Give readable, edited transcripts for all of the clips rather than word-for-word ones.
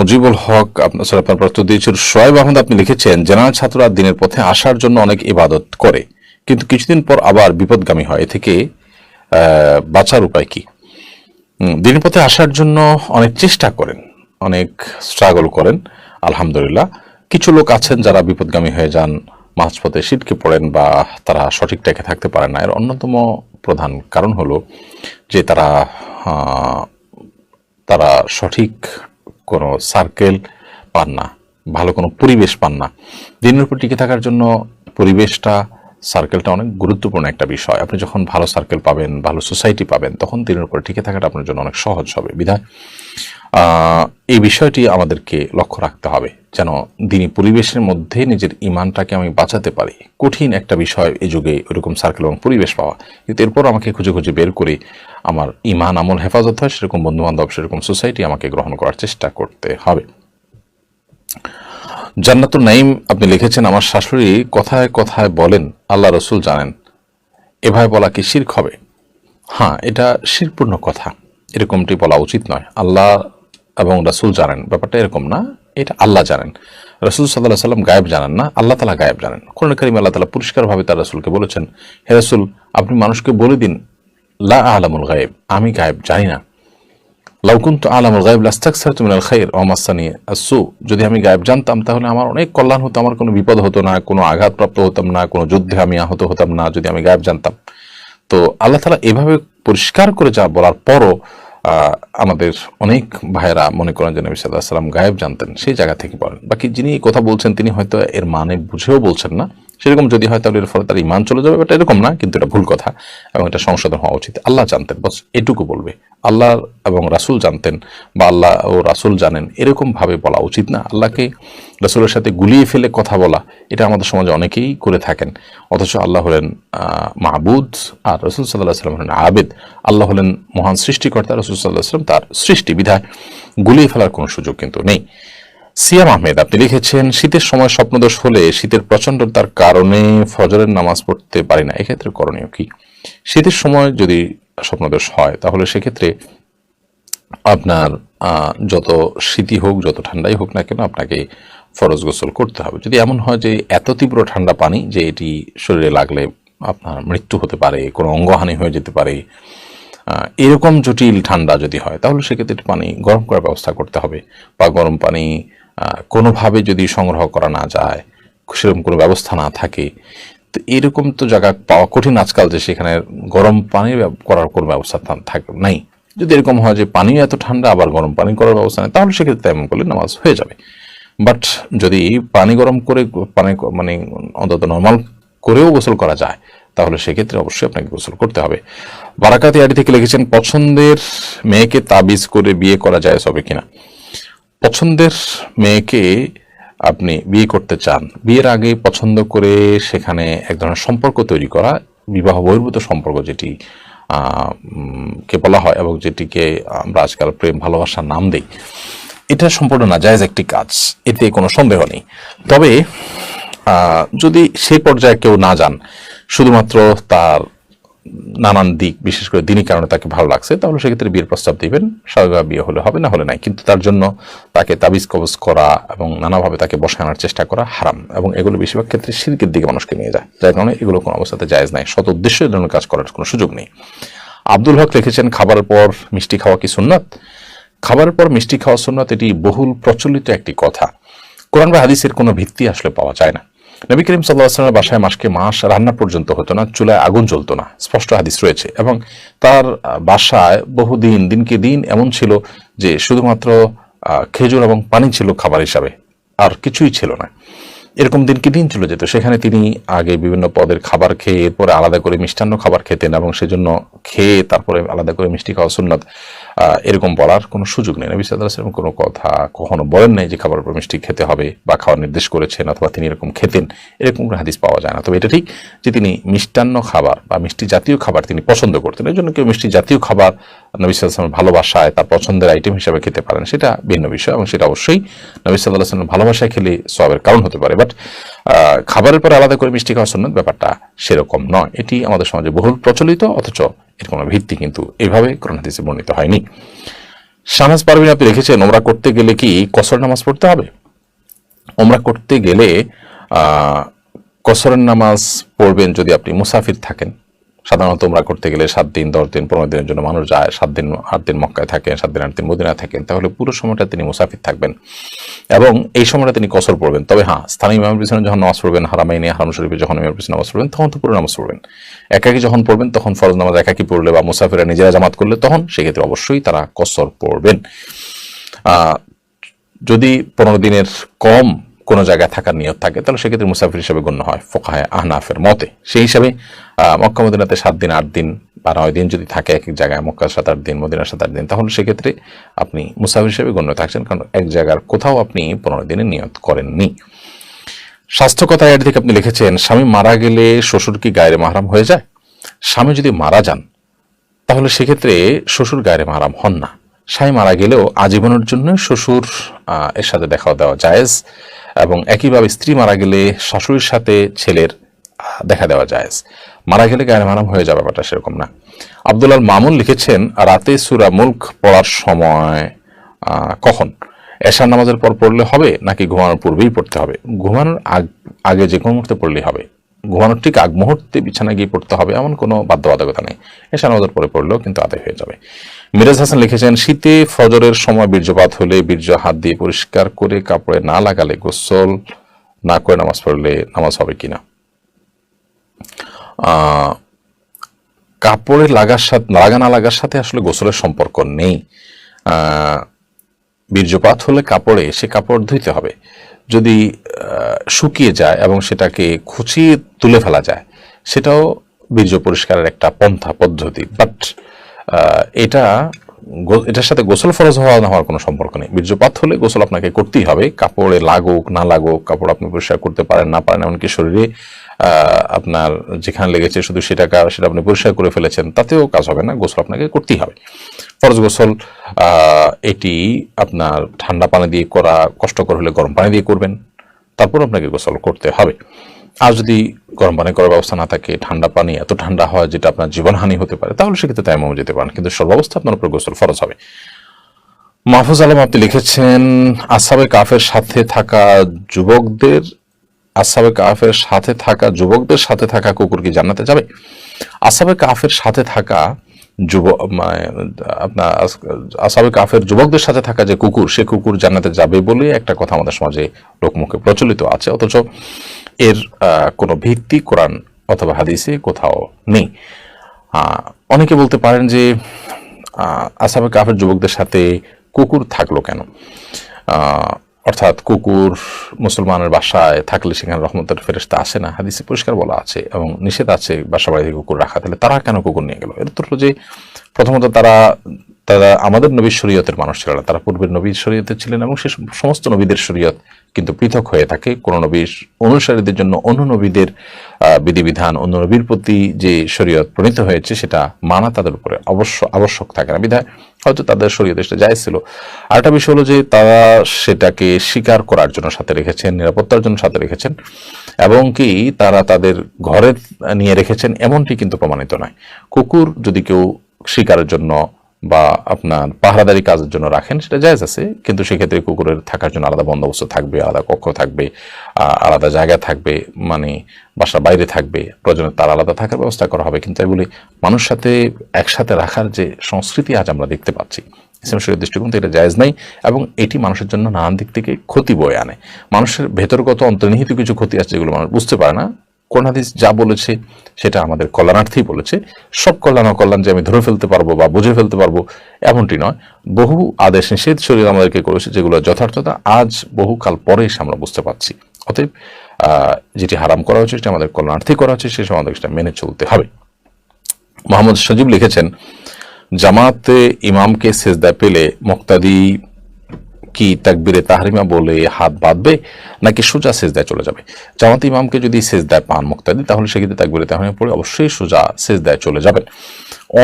মুজিবুল হক আপনার প্রশ্ন দিয়েছেন। শোয়েব আহমদ আপনি লিখেছেন, জেনারেল ছাত্ররা দিনের পথে আসার জন্য অনেক ইবাদত করে, কিন্তু কিছুদিন পর আবার বিপদগামী হয়, এ থেকে বাঁচার উপায় কি? দিনের পথে আসার জন্য অনেক চেষ্টা করেন, অনেক স্ট্রাগল করেন, আলহামদুলিল্লাহ। কিছু লোক আছেন যারা বিপদগামী হয়ে যান, মাঝপথে ছিটকে পড়েন বা তারা সঠিক ট্র্যাকে থাকতে পারেন না। এর অন্যতম প্রধান কারণ হলো যে তারা সঠিক কোনো সার্কেল পান না, ভালো কোনো পরিবেশ পান না। দিনের উপর টিকে থাকার জন্য পরিবেশটা, সার্কেলটা অনেক গুরুত্বপূর্ণ একটা বিষয়। আপনি যখন ভালো সার্কেল পাবেন, ভালো সোসাইটি পাবেন, তখন দিনের উপর টিকে থাকাটা আপনার জন্য অনেক সহজ হবে। বিধায় এই বিষয়টি আমাদেরকে লক্ষ্য রাখতে হবে, যেন দিনী পরিবেশের মধ্যে নিজের ইমানটাকে আমি বাঁচাতে পারি। কঠিন একটা বিষয় এই যুগে ওইরকম সার্কেল এবং পরিবেশ পাওয়া, কিন্তু এরপর আমাকে খুঁজে খুঁজে বের করে আমার ইমান আমল হেফাজত হয়, সেরকম বন্ধুবান্ধব, সেরকম সোসাইটি আমাকে গ্রহণ করার চেষ্টা করতে হবে। জান্নাতুল নাইম আপনি লিখেছেন, আমার শাশুড়ি কথায় কথায় বলেন আল্লাহ রসুল জানেন, এভাবে বলা কি শিরক হবে? হ্যাঁ, এটা শিরকপূর্ণ কথা, এরকমটি বলা উচিত নয়। আল্লাহ এবং রাসূল জানেন, ব্যাপারটা এরকম না, এটা আল্লাহ জানেন। রাসূল সাল্লাল্লাহু আলাইহি ওয়াসাল্লাম গায়েব জানেন না, আল্লাহ তাআলা গায়েব জানেন। কোরআন কারীমে আল্লাহ তাআলা পরিষ্কারভাবে তার রাসূলকে বলেছেন, হে রাসূল, আপনি মানুষকে বলে দিন, লা আ'লামুল গায়ব, আমি গায়েব জানি না। লাউ কুনতু আ'লামুল গায়ব লাস্তাকসারতু মিনাল খায়র ওয়া মাসানি আসসু, যদি আমি গায়েব জানতাম তাহলে আমার অনেক কল্যাণ হতো, আমার কোনো বিপদ হতো না, কোনো আঘাতপ্রাপ্ত হতাম না, কোনো যুদ্ধে আমি আহত হতাম না, যদি আমি গায়েব জানতাম। তো আল্লাহ তাআলা এভাবে পরিষ্কার করে যা বলার পরও আমাদের অনেক ভাইয়েরা মনে করেন যে নবী সাল্লাল্লাহু আলাইহি ওয়াসাল্লাম গায়েব জানতেন, সেই জায়গা থেকে বলেন। বাকি যিনি কথা বলছেন তিনি হয়তো এর মানে বুঝেও বলছেন না, সেরকম যদি হয় তাহলে এর ফলে তার ইমান চলে যাবে, এটা এরকম না, কিন্তু এটা ভুল কথা এবং এটা সংশোধন হওয়া উচিত। আল্লাহ জানতেন, বস এটুকু বলবে। আল্লাহ এবং রাসূল জানতেন বা আল্লাহ ও রাসূল জানেন, এরকম ভাবে বলা উচিত না। আল্লাহকে রাসূলের সাথে গুলিয়ে ফেলে কথা বলা, এটা আমাদের সমাজে অনেকেই করে থাকেন। অথচ আল্লাহ হলেন মাবুদ আর রাসূল সাল্লাল্লাহু আলাইহি ওয়াসাল্লাম হলেন আবেদ। আল্লাহ হলেন মহান সৃষ্টিকর্তা, রাসূল সাল্লাল্লাহু আলাইহি ওয়াসাল্লাম তার সৃষ্টি, বিধায় গুলিয়ে ফেলার কোনো সুযোগ কিন্তু নেই। সিয়াম আহমেদ আপনি লিখেছেন, শীতের সময় স্বপ্নদোষ হলে শীতের প্রচণ্ডতার কারণে ফজরের নামাজ পড়তে পারি না, এক্ষেত্রে করণীয় কি? শীতের সময় যদি স্বপ্নদোষ হয় তাহলে সেক্ষেত্রে আপনার যত শীতই হোক, যত ঠান্ডাই হোক না কেন, আপনাকে ফরজ গোসল করতে হবে। যদি এমন হয় যে এত তীব্র ঠান্ডা পানি যে এটি শরীরে লাগলে আপনার মৃত্যু হতে পারে, কোনো অঙ্গহানি হয়ে যেতে পারে, এরকম জটিল ঠান্ডা যদি হয় তাহলে সেক্ষেত্রে পানি গরম করার ব্যবস্থা করতে হবে। বা গরম পানি কোনোভাবে যদি সংগ্রহ করা না যায়, সেরকম কোনো ব্যবস্থা না থাকে, তো এরকম তো জায়গা পাওয়া কঠিন আজকাল যে সেখানে গরম পানি করার কোনো ব্যবস্থা নাই। যদি এরকম হয় যে পানিও এত ঠান্ডা আবার গরম পানি করার ব্যবস্থা নেই, তাহলে সেক্ষেত্রে এমন করলে নামাজ হয়ে যাবে। বাট যদি পানি গরম করে পানি মানে অন্তত নর্মাল করেও গোসল করা যায়, তাহলে সেক্ষেত্রে অবশ্যই আপনাকে গোসল করতে হবে। বারাকাত ইয়ারি থেকে লিখেছেন, পছন্দের মেয়েকে তাবিজ করে বিয়ে করা যায় সবে কিনা? পছন্দের মেয়েকে আপনি বিয়ে করতে চান, বিয়ের আগে পছন্দ করে সেখানে এক ধরনের সম্পর্ক তৈরি করা, বিবাহ বহির্ভূত সম্পর্ক যেটি কে বলা হয় এবং যেটিকে আমরা আজকাল প্রেম ভালোবাসার নাম দেই, এটা সম্পূর্ণ নাজায়েজ একটি কাজ, এতে কোনো সন্দেহ নেই। তবে যদি সেই পর্যায়ে কেউ না যান, শুধুমাত্র তার নানান দিক, বিশেষ করে দিনী কারণে তাকে ভালো লাগছে, তাহলে সেক্ষেত্রে বিয়ের প্রস্তাব দিবেন। স্বাভাবিক বিয়ে হলে হবে, না হলে নাই। কিন্তু তার জন্য তাকে তাবিজ কবজ করা এবং নানাভাবে তাকে বসানোর চেষ্টা করা হারাম, এবং এগুলো বেশিরভাগ ক্ষেত্রে শিরকের দিকে মানুষকে নিয়ে যায়, যার কারণে এগুলো কোনো অবস্থাতে জায়েজ নাই। সৎ উদ্দেশ্যে এই ধরনের কাজ করার কোনো সুযোগ নেই। আব্দুল হক লিখেছেন, খাবারের পর মিষ্টি খাওয়া কি সুন্নাত? খাবারের পর মিষ্টি খাওয়া সুন্নাত, এটি বহুল প্রচলিত একটি কথা। কোরআন বা হাদিসের কোনো ভিত্তি আসলে পাওয়া যায় না। নবী করিম সাল্লাল্লাহু আলাইহি ওয়াসাল্লামের বাসায় মাস রান্না পর্যন্ত হতো না, চুলায় আগুন জ্বলতো না, স্পষ্ট হাদিস রয়েছে। এবং তার বাসায় বহুদিন, দিনকে দিন এমন ছিল যে শুধুমাত্র খেজুর এবং পানি ছিল খাবার হিসাবে, আর কিছুই ছিল না। এরকম দিনকে দিন চলে যেত। সেখানে তিনি আগে বিভিন্ন পদের খাবার খেয়ে এরপরে আলাদা করে মিষ্টান্ন খাবার খেতেন, এবং সেজন্য খেয়ে তারপরে আলাদা করে মিষ্টি খাওয়া সুন্নাত, এরকম বলার কোনো সুযোগ নেই। নবী সাল্লাল্লাহু আলাইহি ওয়াসাল্লাম কোনো কথা কখনো বলেন নাই যে খাবারের পর মিষ্টি খেতে হবে বা খাওয়ার নির্দেশ করেছেন, অথবা তিনি এরকম খেতেন, এরকম কোনো হাদিস পাওয়া যায় না। তবে এটা ঠিক যে তিনি মিষ্টান্ন খাবার বা মিষ্টি জাতীয় খাবার তিনি পছন্দ করতেন। এই জন্য কেউ মিষ্টি জাতীয় খাবার নবী সাল্লাল্লাহু আলাইহি ওয়াসাল্লামের ভালোবাসায় তার পছন্দের আইটেম হিসেবে খেতে পারেন, সেটা ভিন্ন বিষয়, এবং সেটা অবশ্যই নবী সাল্লাল্লাহু আলাইহি ওয়াসাল্লাম ভালোবাসায় খেলে সওয়াবের কারণ হতে পারে। বাট খাবারের পর আলাদা করে মিষ্টি খাওয়া সুন্নাত, ব্যাপারটা সেরকম নয়। এটি আমাদের সমাজে বহুল প্রচলিত, অথচ এর কোনো ভিত্তি কিন্তু এভাবে কোরআন হাদিসে বর্ণিত হয়নি। শাহনাজ পারভীন আপনি লিখেছেন, ওমরা করতে গেলে কি কসর নামাজ পড়তে হবে? ওমরা করতে গেলে কসরের নামাজ পড়বেন যদি আপনি মুসাফির থাকেন। সাধারণত ওমরা করতে গেলে 7 দিন 10 দিন 15 দিনের জন্য মানুষ যায়, 7 দিন 8 দিন মক্কায় থাকেন, 7 দিন 8 দিন মদিনায় থাকেন, তাহলে পুরো সময়টা তিনি মুসাফির থাকবেন এবং এই সময়টা তিনি কসর পড়বেন। তবে হ্যাঁ, স্থানীয় ইমামের পিছনে যখন নামাজ পড়বেন, হারামাইনে হারাম শরীফে যখন ইমামের পিছনে নামাজ পড়বেন, তখন তো পুরো নামাজ পড়বেন। একাকি যখন পড়বেন তখন ফরজ নামাজ একাকি পড়লে বা মুসাফিরা নিজেরা জামাত করলে তখন সেক্ষেত্রে অবশ্যই তারা কসর পড়বেন। যদি 15 দিনের কম কোনো জায়গায় থাকার নিয়ত থাকে তাহলে সেক্ষেত্রে মুসাফির হিসেবে গণ্য হয় ফুকাহায়ে আহনাফের মতে। সেই হিসাবে মক্কা মদিনাতে 7 দিন 8 দিন বা 9 দিন যদি থাকে এক এক জায়গায়, মক্কার 7-8 দিন মদিনার 7-8 দিন, তাহলে সেক্ষেত্রে আপনি মুসাফির হিসেবে গণ্য থাকছেন, কারণ এক জায়গার কোথাও আপনি 15 দিনের নিয়ত করেননি। স্বাস্থ্য কথা এর দিকে আপনি লিখেছেন, স্বামী মারা গেলে শ্বশুর কি গায়রে মাহরাম হয়ে যায়? স্বামী যদি মারা যান তাহলে সেক্ষেত্রে শ্বশুর গায়রে মাহরাম হন না। স্বামী মারা গেলেও আজীবনের জন্য শ্বশুর এর সাথে দেখা দেওয়া জায়েজ, এবং একইভাবে স্ত্রী মারা গেলে শাশুড়ির সাথে ছেলের দেখা দেওয়া জায়েজ। মারা গেলে গায়রে মাহরাম হয়ে যাবে, ব্যাপারটা সেরকম না। আব্দুল আল মামুন লিখেছেন, রাতে সূরা মুলক পড়ার সময় কখন? এশার নামাজের পর পড়লে হবে নাকি ঘুমানোর পূর্বেই পড়তে হবে? ঘুমানোর আগে যে কোনো মুহূর্তে পড়লেই হবে। ঘুমানোর ঠিক আগ মুহূর্তে বিছানায় গিয়ে পড়তে হবে এমন কোনো বাধ্যবাধকতা নেই। এশার নামাজের পরে পড়লেও কিন্তু আদায় হয়ে যাবে। মিরাজ হাসান লিখেছেন, শীতে ফজরের সময় বীর্যপাত হলে বীর্য হাত দিয়ে পরিষ্কার করে কাপড়ে না লাগালে গোসল না করে নামাজ পড়লে নামাজ হবে কিনা? কাপড়ে লাগা না লাগার সাথে আসলে গোসলের সম্পর্ক নেই। বীর্যপাত হলে কাপড়ে সে কাপড় ধুইতে হবে। যদি শুকিয়ে যায় এবং সেটাকে খুঁচিয়ে তুলে ফেলা যায়, সেটাও বীর্য পরিষ্কারের একটা পন্থা পদ্ধতি, বাট এটার সাথে গোসল ফরজ হওয়া না হওয়ার কোনো সম্পর্ক নেই। বীর্যপাত হলে গোসল আপনাকে করতেই হবে, কাপড়ে লাগুক না লাগুক, কাপড় আপনি পরিষ্কার করতে পারেন না পারেন, এমনকি শরীরে আপনার যেখানে লেগেছে শুধু সেটা আপনি পরিষ্কার করে ফেলেছেন, তাতেও কাজ হবে না, গোসল আপনাকে করতেই হবে। ফরজ গোসল এটি আপনার ঠান্ডা পানি দিয়ে করা কষ্টকর হলে গরম পানি দিয়ে করবেন, তারপর আপনাকে গোসল করতে হবে। আর যদি গরম পানি করার ব্যবস্থা না থাকে, ঠান্ডা পানি এত ঠান্ডা হয় যেটা আপনার জীবনহানি হতে পারে, তাহলে সেক্ষেত্রে তায়াম্মুমে যেতে পারেন, কিন্তু সর্বাবস্থা আপনার উপর গোসল ফরজ হবে। মাহফুজ আলম আপনি লিখেছেন, আসহাবে কাফের সাথে থাকা সাথে থাকা কুকুর কি জান্নাতে যাবে? আসহাবে কাফের সাথে থাকা আসহাবে কাফের যুবকদের সাথে থাকা যে কুকুর, সে কুকুর জান্নাতে যাবে বলে একটা কথা আমাদের সমাজে লোকমুখে প্রচলিত আছে, অথচ এর কোনো ভিত্তি কোরআন অথবা হাদিসে কোথাও নেই। অনেকে বলতে পারেন যে আসহাবে কাফের যুবকদের সাথে কুকুর থাকলো কেন? অর্থাৎ কুকুর মুসলমানের বাসায় থাকলে সেখানে রহমতের ফেরেশতা আসে না, হাদিসে পরিষ্কার বলা আছে, এবং নিষেধ আছে বাসা বাড়িতে কুকুর রাখা। তাহলে তারা কেন কুকুর নিয়ে গেল? এর উত্তর হলো যে প্রথমত তারা আমাদের নবীর শরীয়তের মানুষ ছিল না, তারা পূর্বের নবীর শরীয়তে ছিলেন, এবং সে সমস্ত নবীদের শরীয়ত কিন্তু পৃথক হয়ে থাকে। কোন নবীর অনুসারীদের জন্য অন্য নবীদের বিধিবিধান, অন্য নবীর প্রতি যে শরীয়ত প্রণীত হয়েছে সেটা মানা তাদের উপরে আবশ্যক থাকে না, বিধায় হয়তো তাদের শরীয়তে সেটা জায়েজ ছিল। আরেকটা বিষয় হলো যে তারা সেটাকে স্বীকার করার জন্য সাথে রেখেছেন, নিরাপত্তার জন্য সাথে রেখেছেন, এবং কি তারা তাদের ঘরে নিয়ে রেখেছেন এমনটি কিন্তু প্রমাণিত নয়। কুকুর যদি কেউ শিকারের জন্য বা আপনার পাহারাদারি কাজের জন্য রাখেন সেটা জায়েজ আছে, কিন্তু সেক্ষেত্রে কুকুরের থাকার জন্য আলাদা বন্দোবস্ত থাকবে, আলাদা কক্ষ থাকবে, আলাদা জায়গা থাকবে, মানে বাসার বাইরে থাকবে, প্রয়োজনে তার আলাদা থাকার ব্যবস্থা করা হবে। কিন্তু এগুলি মানুষ সাথে একসাথে রাখার যে সংস্কৃতি আজ আমরা দেখতে পাচ্ছি, ইসলাম শরীয়তের দৃষ্টিকোণ থেকে এটা জায়েজ নাই, এবং এটি মানুষের জন্য নানান দিক থেকে ক্ষতি বয়ে আনে। মানুষের ভেতরগত অন্তর্নিহিত কিছু ক্ষতি আছে যেগুলো মানুষ বুঝতে পারে না। কোরআন হাদিস যা বলেছে সেটা আমাদের কল্যাণার্থেই বলেছে। সব কল্যাণ অকল্যাণ যে আমি ধরে ফেলতে পারবো বা বুঝে ফেলতে পারবো এমনটি নয়। বহু আদেশ নিষেধ শরীর আমাদেরকে করেছে যেগুলো যথার্থতা আজ বহুকাল পরে এসে আমরা বুঝতে পারছি। অতএব যেটি হারাম করা হচ্ছে সেটা আমাদের কল্যাণার্থেই করা হচ্ছে, সে সময় আমাদের সেটা মেনে চলতে হবে। মোহাম্মদ সজীব লিখেছেন, জামাতে ইমামকে সেজদায় পেলে মুক্তাদি কি তাকবীরে তাহরিমা বলে হাত বাঁধবে নাকি সোজা সেজদায় চলে যাবে? জামাতে ইমামকে যদি সেজদায় পান মুক্তাদি, তাহলে সেক্ষেত্রে তাকবীরে তাহরিমা পড়ে অবশ্যই সোজা সেজদায় চলে যাবেন।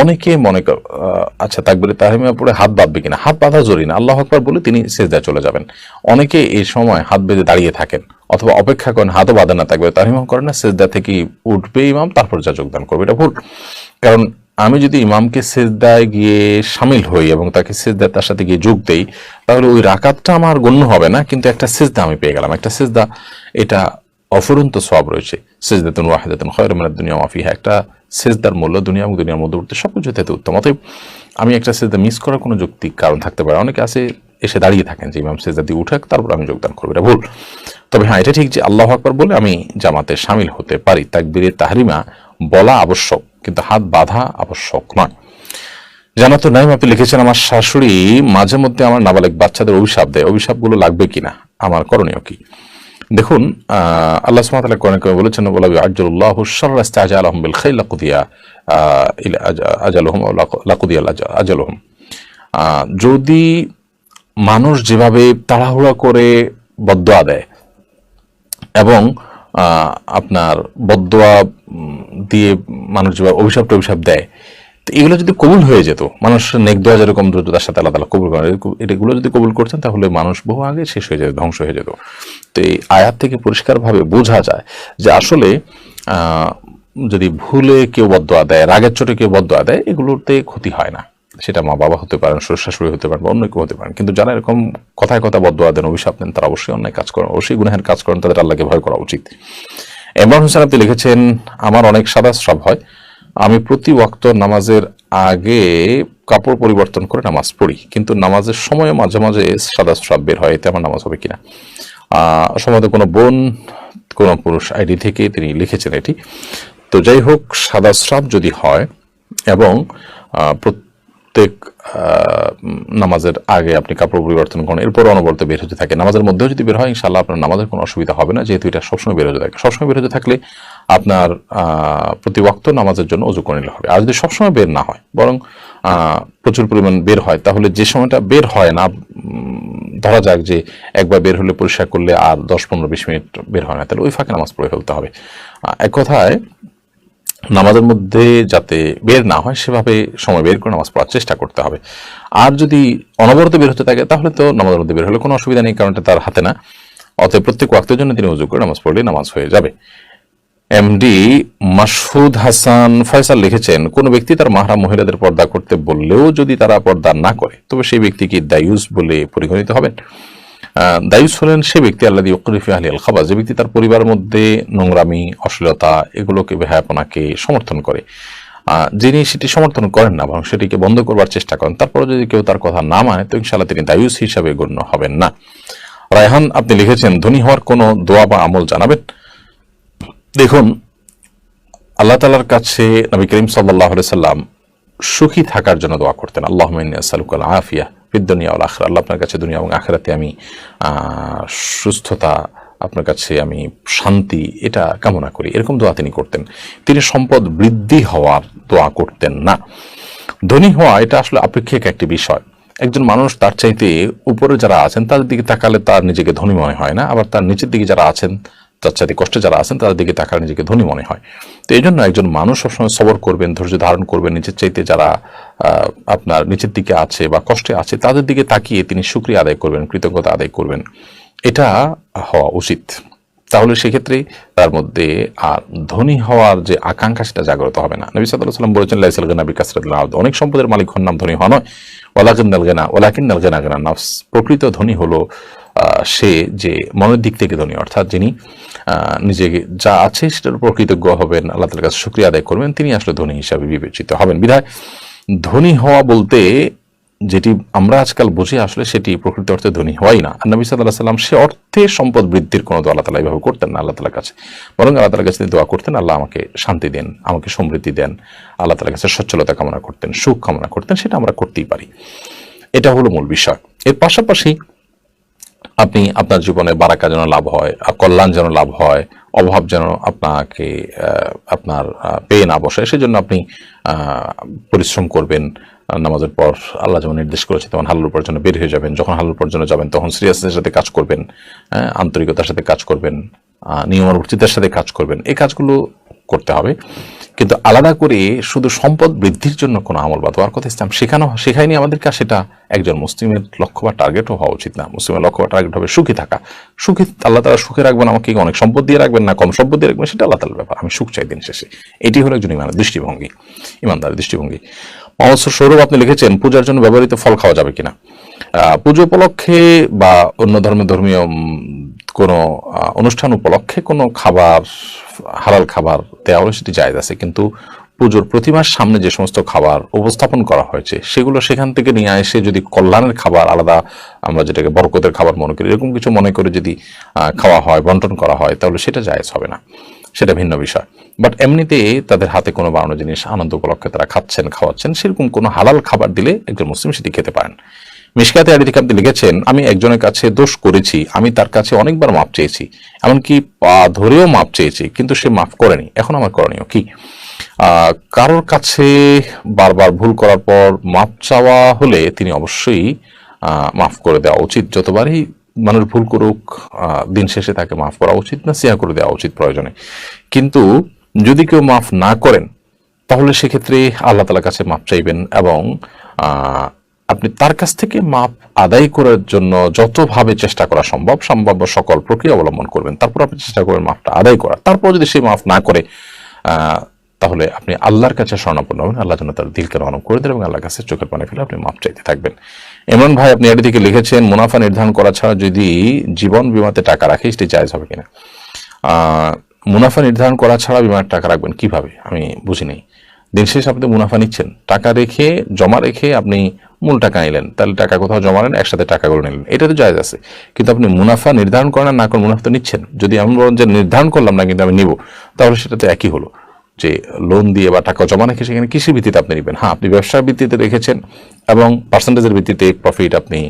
অনেকে মনে আচ্ছা তাকবীরে তাহরিমা পড়ে হাত বাঁধবে কিনা, হাত বাঁধা জরুরি না, আল্লাহু আকবার বলে তিনি সেজদায় চলে যাবেন। অনেকে এই সময় হাত বেঁধে দাঁড়িয়ে থাকেন অথবা অপেক্ষা করেন, হাতও বাঁধেন না, তাকবীরে তাহরিমা করেন না, সেজদা থেকে উঠবে ইমাম তারপর যা যোগদান করবে, এটা ভুল। কারণ আমি যদি ইমামকে সেজদায় গিয়ে সামিল হই এবং তাকে সেজদায় তার সাথে গিয়ে যোগ দেই, তাহলে ওই রাকাতটা আমার গণ্য হবে না, কিন্তু একটা সেজদা আমি পেয়ে গেলাম। একটা সেজদা, এটা অফুরন্ত সওয়াব রয়েছে। সেজদাতুন ওয়াহিদাতুন খায়রুম মিনাদ দুনিয়া ওয়া মা ফিহা, একটা সেজদার মূল্য দুনিয়া এবং দুনিয়ার মধ্যবর্তী সবকিছু থেকে উত্তম। অতএব আমি একটা সেজদা মিস করার কোনো যৌক্তিক কারণ থাকতে পারে। অনেকে আছে এসে দাঁড়িয়ে থাকেন যে ইমাম সেজদা দিয়ে উঠাক তারপর আমি যোগদান করবো, এটা ভুল। তবে হ্যাঁ, এটা ঠিক যে আল্লাহু আকবার বলে আমি জামাতে শামিল হতে পারি। তাকবীরে তাহরিমা বলা আবশ্যক, কিন্তু হাত বাঁধা আবশ্যক নয়। জানাতো নাইম আপনি লিখেছেন, আমার শাশুড়ি মাঝে মধ্যে আমার নাবালেক বাচ্চাদের অভিশাপ দেয়, অভিশাপগুলো লাগবে কিনা, আমার করণীয় কি? দেখুন, আল্লাহ সুবহানাহু ওয়া তাআলা কোরআনে বলেছেন, ওয়ালা ইয়াজুলুল্লাহু শাররা ইসতাজালাহুম বিল খাইর লাকুদিয়া আজালুহুম ওয়া লাকুদিয়া আজালুহুম। যদি মানুষ যেভাবে তাড়াহুড়া করে বদদোয়া দেয় এবং আপনার বদদোয়া দিয়ে মানুষ যেভাবে অভিশাপ দেয়, তো এগুলো যদি কবুল হয়ে যেত, মানুষ নেক দোয়া যেরকম দ্রুততার সাথে আল্লাহ তাআলা কবুল করেন, এগুলো যদি কবুল করতেন তাহলে মানুষ বহু আগে শেষ হয়ে যেত, ধ্বংস হয়ে যেত। তো এই আয়াত থেকে পরিষ্কারভাবে বোঝা যায় যে আসলে যদি ভুলে কেউ বদদোয়া দেয়, রাগের চোটে কেউ বদদোয়া দেয়, এগুলোতে ক্ষতি হয় না। সেটা মা বাবা হতে পারেন, শ্বশুর শাশুড়ি হতে পারেন, বা অন্য কেউ হতে পারেন। কিন্তু যারা এরকম কথায় কথা বদদোয়া দেন, অভিশাপ দেন, তারা অবশ্যই অন্যায় কাজ করেন, অবশ্যই গুনাহের কাজ করেন, তাদের আল্লাহকে ভয় করা উচিত। ইমরান হোসেন আপনি লিখেছেন, আমার অনেক সাদা স্রাব হয়, আমি প্রতি ওয়াক্ত নামাজের আগে কাপড় পরিবর্তন করে নামাজ পড়ি, কিন্তু নামাজের সময় মাঝে মাঝে সাদা স্রাব বের হয়, এতে আমার নামাজ হবে কিনা? সম্ভবত কোনো বোন, কোনো পুরুষ আইডি থেকে তিনি লিখেছেন এটি। তো যাই হোক, সাদা স্রাব যদি হয় এবং প্রত্যেক নামাজের আগে আপনি কাপড় পরিবর্তন করেন, এরপর অনবরত বের হতে থাকে, নামাজের মধ্যেও যদি বের হয়, ইনশাআল্লাহ আপনার নামাজের কোনো অসুবিধা হবে না, যেহেতু এটা সবসময় বের হতে থাকে। সবসময় বের হতে থাকলে আপনার প্রতি ওয়াক্ত নামাজের জন্য ওযু করে নিলে হবে। আর যদি সবসময় বের না হয়, বরং প্রচুর পরিমাণ বের হয়, তাহলে যে সময়টা বের হয় না, ধরা যাক যে একবার বের হলে পরিষ্কার করলে আর 10-15-20 মিনিট বের হয় না, তাহলে ওই ফাঁকে নামাজ পড়ে ফেলতে হবে। এক কথায় নামাজের মধ্যে যাতে বের না হয় সেভাবে সময় বের করে নামাজ পড়ার চেষ্টা করতে হবে। আর যদি অনবরত বের হতে থাকে, তাহলে তো নামাজের মধ্যে বের হলে কোনো অসুবিধা নেই, কারণ এটা তার হাতে না। অতএব প্রত্যেক ওয়াক্তের জন্য তিনি ওযু করে নামাজ পড়লে নামাজ হয়ে যাবে। এমডি মাসুদ হাসান ফয়সাল লিখেছেন, কোন ব্যক্তি তার মাহরাম মহিলাদের পর্দা করতে বললেও যদি তারা পর্দা না করে, তবে সেই ব্যক্তি কি দায়ুস বলে পরিগণিত হবেন? দায়ুস হলেন সে ব্যক্তি আল্লাযী ইউকরি ফি আহলিল খাবাস, যে ব্যক্তি তার পরিবারের মধ্যে নোংরামি, অশ্লীলতা, এগুলোকে, বেহায়াপনাকে সমর্থন করে। যিনি সেটি সমর্থন করেন না, বরং সেটিকে বন্ধ করবার চেষ্টা করেন, তারপরে যদি কেউ তার কথা না মানে, তো ইনশাআল্লাহ তিনি দায়ুস হিসাবে গণ্য হবেন না। রায়হান আপনি লিখেছেন, ধনী হওয়ার কোনো দোয়া বা আমল জানাবেন? দেখুন, আল্লাহ তাআলার কাছে নবী করিম সাল্লাল্লাহু আলাইহি সাল্লাম সুখী থাকার জন্য দোয়া করতেন। আল্লাহুম্মা ইন্নী আসআলুকাল আফিয়া ফিদ দুনিয়া ওয়াল আখিরাহ, আল্লাহ আপনার কাছে দুনিয়া এবং আখিরাতে আমি সুস্থতা, আপনার কাছে আমি শান্তি, এটা কামনা করি, এরকম দোয়া তিনি করতেন। তিনি সম্পদ বৃদ্ধি হওয়ার দোয়া করতেন না। ধনী হওয়া এটা আসলে আপেক্ষিক একটি বিষয়। একজন মানুষ তার চাইতে উপরে যারা আছেন তাদের দিকে তাকালে তার নিজেকে ধনী মনে হয় না, আবার তার নিচের দিকে যারা আছেন, তার চাইতে কষ্টে যারা আছেন, তাদের দিকে তাকালে নিজেকে ধনী মনে হয়। তো এই জন্য একজন মানুষ সবসময় সবর করবেন, ধৈর্য ধারণ করবেন, নিচের চাইতে যারা আপনার নিচের দিকে আছে বা কষ্টে আছে তাদের দিকে তাকিয়ে তিনি শুকরিয়া আদায় করবেন, কৃতজ্ঞতা আদায় করবেন, এটা হওয়া উচিত। তাহলে সেক্ষেত্রে তার মধ্যে আর ধনী হওয়ার যে আকাঙ্ক্ষা সেটা জাগ্রত হবে না। নবী সাল্লাল্লাহু আলাইহি ওয়াসাল্লাম বলেছেন, লাইসাল গিনা বিকাসরাতিল আরদ, অনেক সম্পদের মালিক হওয়ার নাম ধনী হওয়া নয়, ওয়ালাকিন্নাল গিনা গিনান নাফস, প্রকৃত ধনী হলো সে যে মনের দিক থেকে ধনী, অর্থাৎ যিনি নিজে যা আছে সেটার উপর কৃতজ্ঞ হবেন, আল্লাহ তাআলার কাছে শুকরিয়া আদায় করবেন, তিনি আসলে ধনী হিসাবে বিবেচিত হবেন। বিধায় ধনী হওয়া বলতে যেটি আমরা আজকাল বুঝি, আসলে সেটি প্রকৃত অর্থে ধনী হওয়াই না। আর নবী সাল্লাল্লাহু আলাইহি ওয়াসাল্লাম সে অর্থে সম্পদ বৃদ্ধির কোনো দোয়া আল্লাহ তাআলা এইভাবে করতেন না আল্লাহ তাআলার কাছে, বরং আল্লাহ তাআলার কাছে দোয়া করতেন, আল্লাহ আমাকে শান্তি দেন, আমাকে সমৃদ্ধি দেন, আল্লাহ তাআলার কাছে সচ্ছলতা কামনা করতেন, সুখ কামনা করতেন। সেটা আমরা করতেই পারি, এটা হলো মূল বিষয়। এর পাশাপাশি আপনি আপনার জীবনে বারাকা যেন লাভ হয়, কল্যাণ যেন লাভ হয়, অভাব যেন আপনাকে আপনার পেয়ে না বসে, সেজন্য আপনি পরিশ্রম করবেন। নামাজের পর আল্লাহ যেমন নির্দেশ করেছে তেমন হালাল উপার্জনে বের হয়ে যাবেন। যখন হালাল উপার্জনে যাবেন তখন সিরিয়াসনেসের সাথে কাজ করবেন, আন্তরিকতার সাথে কাজ করবেন, নিয়মানুবর্তিতার সাথে কাজ করবেন। এই কাজগুলো করতে হবে, কিন্তু আলাদা করে শুধু সম্পদ বৃদ্ধির জন্য কোনো আমল বা দোয়ার কথা ইসলাম শেখায়নি আমাদেরকে। আর সেটা একজন মুসলিমের লক্ষ্য বা টার্গেটও হওয়া উচিত না। মুসলিমের লক্ষ্য বা টার্গেট হবে সুখী থাকা। সুখী আল্লাহ তাআলা সুখে রাখবেন, আমাকে অনেক সম্পদ দিয়ে রাখবেন না কম সম্পদ দিয়ে রাখবেন, সেটা আল্লাহ তাআলার ব্যাপার। আমি সুখ চাই দিন শেষে। এটি হলো একজন ইমানদারের দৃষ্টিভঙ্গি। মোহাম্মদ সৌরভ আপনি লিখেছেন, পূজার জন্য ব্যবহৃত ফল খাওয়া যাবে কিনা? পুজো উপলক্ষে বা অন্য ধর্মীয় কোনো অনুষ্ঠান উপলক্ষে কোনো খাবার, হালাল খাবার দেওয়া হলে সেটি জায়েজ আছে, কিন্তু পুজোর প্রতিমার সামনে যে সমস্ত খাবার উপস্থাপন করা হয়েছে সেগুলো সেখান থেকে নিয়ে এসে যদি কল্যাণের খাবার আলাদা, আমরা যেটাকে বরকতের খাবার মনে করি, এরকম কিছু মনে করে যদি খাওয়া হয়, বন্টন করা হয়, তাহলে সেটা জায়েজ হবে না, সেটা ভিন্ন বিষয়। বাট এমনিতে তাদের হাতে কোনো বানানো জিনিস আনন্দ উপলক্ষে তারা খাওয়াচ্ছেন, সেরকম কোনো হালাল খাবার দিলে একজন মুসলিম সেটি খেতে পারেন। মিশকাতে হাদিস থেকে আপনি লিখেছেন, আমি একজনের কাছে দোষ করেছি, আমি তার কাছে অনেকবার মাপ চেয়েছি, এমনকি পা ধরেও মাপ চেয়েছি, কিন্তু সে মাফ করেনি। এখন আমার করণীয় কি? কারোর কাছে বারবার ভুল করার পর মাপ চাওয়া হলে তিনি অবশ্যই মাফ করে দেওয়া উচিত। যতবারই মানুষ ভুল করুক, দিন শেষে তাকে মাফ করা উচিত, না সিয়া করে দেওয়া উচিত প্রয়োজনে। কিন্তু যদি কেউ মাফ না করেন, তাহলে সেক্ষেত্রে আল্লাহ তাআলার কাছে মাপ চাইবেন এবং আপনি তার কাছ থেকে মাপ আদায় করার জন্য যতভাবে চেষ্টা করা সম্ভাব্য সকল প্রক্রিয়া অবলম্বন করবেন। তারপর আপনি চেষ্টা করবেন মাপটা আদায় করার। তারপর যদি সে মাফ না করে, তাহলে আপনি আল্লাহর কাছে শরণাপন্ন হবেন, আল্লাহ যেন তার দিলকে নরম করে দেন এবং আল্লাহর কাছে চোখের পানি ফেলে আপনি মাপ চাইতে থাকবেন। ইমরান ভাই আপনি এটি থেকে লিখেছেন, মুনাফা নির্ধারণ করা ছাড়া যদি জীবন বিমাতে টাকা রাখে সেটি জায়েজ হবে কিনা? মুনাফা নির্ধারণ করা ছাড়া বিমার টাকা রাখবেন কিভাবে? আমি বুঝি নাই। দিন শেষে আপনি মুনাফা নিচ্ছেন, টাকা রেখে জমা রেখে আপনি মূল টাকা নিলেন, তাহলে টাকা কোথাও জমা নেন, একসাথে টাকাগুলো নিলেন, এটা তো জায়েজ আছে। কিন্তু আপনি মুনাফা নির্ধারণ করেন না করেন, মুনাফা তো নিচ্ছেন। যদি আমি বলেন যে নির্ধারণ করলাম না কিন্তু আমি নিব, তাহলে সেটা তো একই হলো যে লোন দিয়ে বা টাকা জমা রেখে সেখানে কৃষি ভিত্তিতে আপনি নেবেন। হ্যাঁ, আপনি ব্যবসার ভিত্তিতে রেখেছেন এবং পার্সেন্টেজের ভিত্তিতে প্রফিট আপনি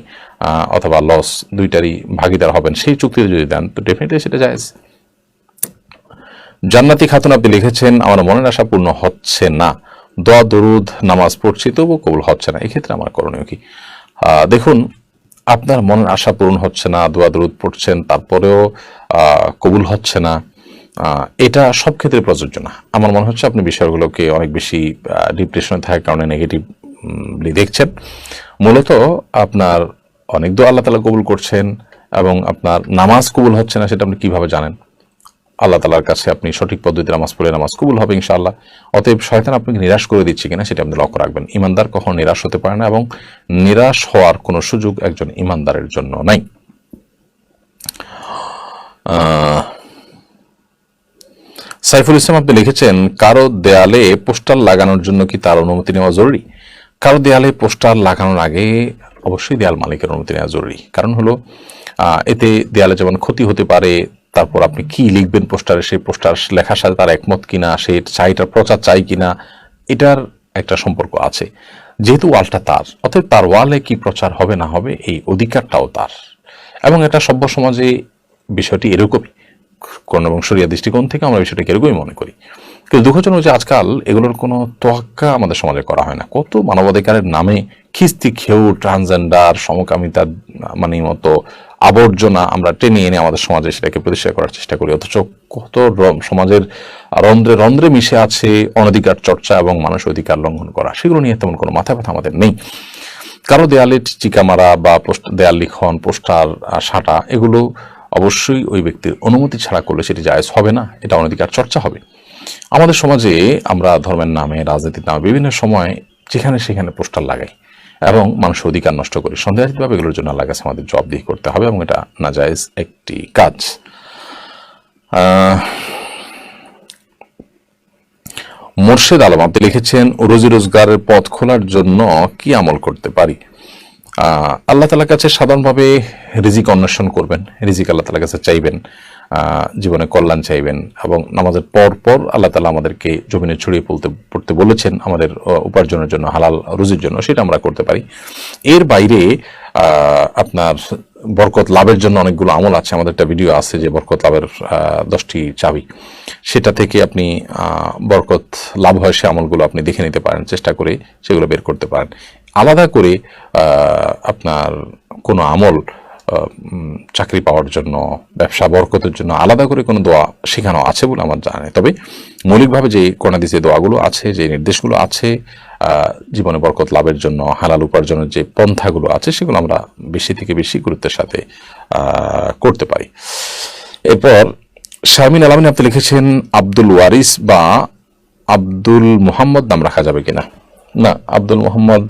অথবা লস দুইটারই ভাগিদার হবেন, সেই চুক্তিতে যদি দেন তো ডেফিনেটলি সেটা জায়েজ। জান্নাতি খাতুন আপনি লিখেছেন, আমার মনের আশা পূর্ণ হচ্ছে না, দোয়া দরুদ নামাজ পড়ছি তবু কবুল হচ্ছে না, এক্ষেত্রে আমার করণীয় কি? দেখুন, আপনার মনের আশা পূরণ হচ্ছে না, দোয়া দরুদ পড়ছেন তারপরেও কবুল হচ্ছে না, এটা সব ক্ষেত্রে প্রযোজ্য না। আমার মনে হচ্ছে আপনি বিষয়গুলোকে অনেক বেশি ডিপ্রেশনে থাকার কারণে নেগেটিভলি দেখছেন। মূলত আপনার অনেক দোয়া আল্লাহ তাআলা কবুল করছেন এবং আপনার নামাজ কবুল হচ্ছে না, সেটা আপনি কিভাবে জানেন? আল্লাহ তাআলার কাছে আপনি সঠিক পদ্ধতিতে নামাজ পড়লে নামাজ কবুল হবে ইনশাআল্লাহ। অতএব শয়তান আপনাকে নিরাশ করে দিচ্ছে কিনা সেটা আপনি লক্ষ্য রাখবেন। ইমানদার কখনো নিরাশ হতে পারে না এবং নিরাশ হওয়ার কোনো সুযোগ একজন ইমানদারের জন্য নাই। সাইফুল ইসলাম আপনি লিখেছেন, কারো দেয়ালে পোস্টার লাগানোর জন্য কি তার অনুমতি নেওয়া জরুরি? কারো দেয়ালে পোস্টার লাগানোর আগে অবশ্যই দেয়াল মালিকের অনুমতি নেওয়া জরুরি। কারণ হলো এতে দেয়ালে যেমন ক্ষতি হতে পারে, তারপর আপনি কি লিখবেন পোস্টারে, সেই পোস্টার লেখার সাথে তার একমত কিনা, সে চাইটার প্রচার চাই কিনা, এটার একটা সম্পর্ক আছে। যেহেতু ওয়ালটা তার, অতএব তার ওয়ালে কি প্রচার হবে না হবে এই অধিকারটাও তার, এবং এটা সভ্য সমাজে বিষয়টি এরকমই। কোন এবং শরিয়া দৃষ্টিকোণ থেকে আমরা বিষয়টাকে এরকমই মনে করি। কিন্তু দুঃখজনক যে আজকাল এগুলোর কোনো তোয়াক্কা আমাদের সমাজে করা হয় না। কত মানবাধিকারের নামে খিস্তি খেউ, ট্রান্সজেন্ডার, সমকামিতার মতো আবর্জনা আমরা টেনে এনে আমাদের সমাজে সেটাকে প্রতিষ্ঠা করার চেষ্টা করি, অথচ কত সমাজের রন্ধ্রে রন্ধ্রে মিশে আছে অনধিকার চর্চা এবং মানুষ অধিকার লঙ্ঘন করা। সেগুলো নিয়ে তেমন কোনো মাথা ব্যথা আমাদের নেই। কারো দেয়ালে চিকা মারা বা দেয়াল লিখন, পোস্টার সাঁটা, এগুলো অবশ্যই ওই ব্যক্তির অনুমতি ছাড়া করলে সেটি জায়েজ হবে না, এটা অনধিকার চর্চা হবে। আমাদের সমাজে আমরা ধর্মের নামে, রাজনীতির নামে বিভিন্ন সময় যেখানে সেখানে পোস্টার লাগাই এবং মানুষের অধিকার নষ্ট করি। সন্দেহাতীতভাবে এগুলোর জন্য আল্লাহর কাছে আমাদের জবাবদিহি করতে হবে এবং এটা নাজায়েজ একটি কাজ। মোর্শেদ আলম আপনি লিখেছেন, রুজি রোজগারের পথ খোলার জন্য কি আমল করতে পারি? আল্লাহ তাআলার কাছে সাধারণভাবে রিজিক অন্বেষণ করবেন, রিজিক আল্লাহ তাআলার কাছে চাইবেন, জীবনে কল্যাণ চাইবেন এবং নামাজের পর পর আল্লাহ তাআলা আমাদেরকে জমিনে ছড়িয়ে পড়তে বলেছেন আমাদের উপার্জনের জন্য, হালাল রুজির জন্য, সেটা আমরা করতে পারি। এর বাইরে আপনার বরকত লাভের জন্য অনেকগুলো আমল আছে, আমাদের একটা ভিডিও আছে যে বরকত লাভের 10টি চাবি, সেটা থেকে আপনি বরকত লাভ হয় সে আমলগুলো আপনি দেখে নিতে পারেন, চেষ্টা করে সেগুলো বের করতে পারেন। আলাদা করে আপনার কোনো আমল চাকরি পাওয়ার জন্য, ব্যবসা বরকতের জন্য আলাদা করে কোনো দোয়া শেখানো আছে বলে আমার জানা নেই। তবে মৌলিকভাবে যে কোরআন হাদিসে দোয়াগুলো আছে, যে নির্দেশগুলো আছে, জীবনে বরকত লাভের জন্য, হালাল উপার্জনের যে পন্থাগুলো আছে, সেগুলো আমরা বেশি থেকে বেশি গুরুত্বের সাথে করতে পারি। এরপর শারমিন আলামিন আপনি লিখেছেন আব্দুল ওয়ারিস বা আব্দুল মুহাম্মদ নাম রাখা যাবে কিনা? না, আব্দুল মোহাম্মদ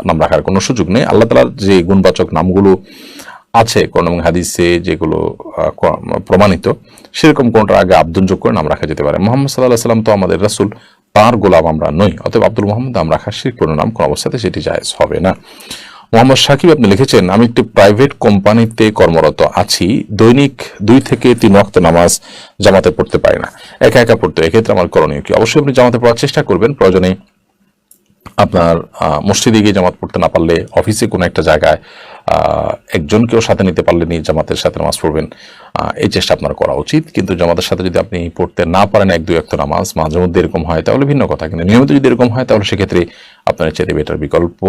নাম রাখার কোনো সুযোগ নেই। আল্লাহ তাআলার যে গুণবাচক নামগুলো আছে কোরআন এবং হাদিসে, যেগুলো প্রমাণিত, সেরকম কোনটার আগে আব্দুল যোগ করে নাম রাখা যেতে পারে। মুহাম্মদ সাল্লাল্লাহু আলাইহি সাল্লাম তো আমাদের রাসূল, তার গোলাম আমরা নই, অতএব আব্দুল মোহাম্মদ নাম রাখা শিরকপূর্ণ নাম, কোন অবস্থাতে সেটি জায়েজ হবে না। মোহাম্মদ সাকিব আপনি লিখেছেন আমি একটি প্রাইভেট কোম্পানিতে কর্মরত আছি, দৈনিক 2 থেকে 3 ওয়াক্ত নামাজ জামাতে পড়তে পারি না, একা একা পড়তে, এক্ষেত্রে আমার করণীয় কি? অবশ্যই আপনি জামাতে পড়ার চেষ্টা করবেন। প্রয়োজনে আপনার মসজিদে গিয়ে জামাত পড়তে না পারলে অফিসে কোনো একটা জায়গায় একজনকেও সাথে নিতে পারলে নিয়ে জামাতের সাথে নামাজ পড়বেন, এই চেষ্টা আপনার করা উচিত। কিন্তু জামাতের সাথে যদি আপনি পড়তে না পারেন 1-2 ওয়াক্ত নামাজ, মাঝে মধ্যে এরকম হয়, তাহলে ভিন্ন কথা। কিন্তু নিয়মিত যদি এরকম হয়, তাহলে সেক্ষেত্রে আপনার চেয়ে বেটার বিকল্প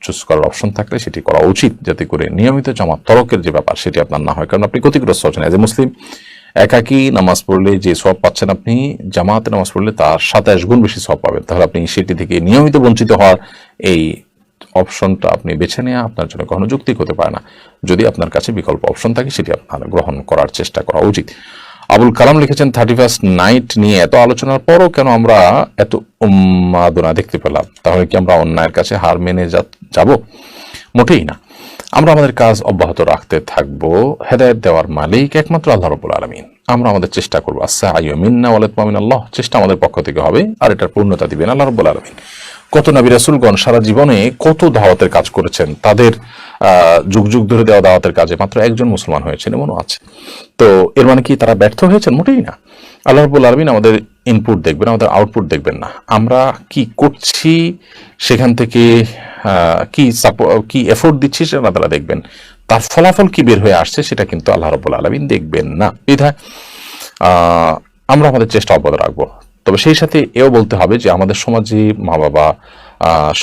চুজ করার অপশন থাকলে সেটি করা উচিত, যাতে করে নিয়মিত জামাত তরকের যে ব্যাপার সেটি আপনার না হয়। কারণ আপনি ক্ষতিগ্রস্ত হচ্ছেন এজ এ মুসলিম। একাকি নামাজ পড়লে যে সওয়াব পাচ্ছেন, আপনি জামাতে নামাজ পড়লে তার 27 গুণ বেশি সওয়াব পাবেন। তাহলে আপনি সেটি থেকে নিয়মিত বঞ্চিত হওয়ার এই অপশনটা আপনি বেছে নেওয়া আপনার জন্য কখনো যৌক্তিক হতে পারে না। যদি আপনার কাছে বিকল্প অপশন থাকে, সেটি আপনার গ্রহণ করার চেষ্টা করা উচিত। আবুল কালাম লিখেছেন 31st নাইট নিয়ে এত আলোচনার পরও কেন আমরা এত উন্মাদনা দেখতে পেলাম? তাহলে কি আমরা অন্যায়ের কাছে হার মেনে যাব? মোটেই না। আমরা আমাদের কাজ অব্যাহত রাখতে থাকবো। হেদায়েত দেওয়ার মালিক একমাত্র আল্লাহ রাব্বুল আলামিন। আমরা আমাদের চেষ্টা করবো। আস-সা'য়ু মিন্না ওয়াল ইতমাউ মিনাল্লাহ। চেষ্টা আমাদের পক্ষ থেকে হবে, আর এটার পূর্ণতা দিবেন আল্লাহ রাব্বুল আলামিন। কত নবী রাসূলগণ সারা জীবনে কত দাওয়াতের কাজ করেছেন, তাদের যুগ যুগ ধরে দেওয়া দাওয়াতের কাজে মাত্র একজন মুসলমান হয়েছেন, এমনও আছে। তো এর মানে কি তারা ব্যর্থ হয়েছেন? মোটেই না। আল্লাহ রাব্বুল আলামিন আমাদের ইনপুট দেখবেন, আমাদের আউটপুট দেখবেন না। আমরা কি করছি, সেখান থেকে কি এফোর্ট দিচ্ছি, সেটা তারা দেখবেন। তার ফলাফল কি বের হয়ে আসছে, সেটা কিন্তু আল্লাহ রাব্বুল আলামিন দেখবেন না। বিধায় আমরা আমাদের চেষ্টা অব্যাহত রাখবো। তবে সেই সাথে এও বলতে হবে যে আমাদের সমাজে মা বাবা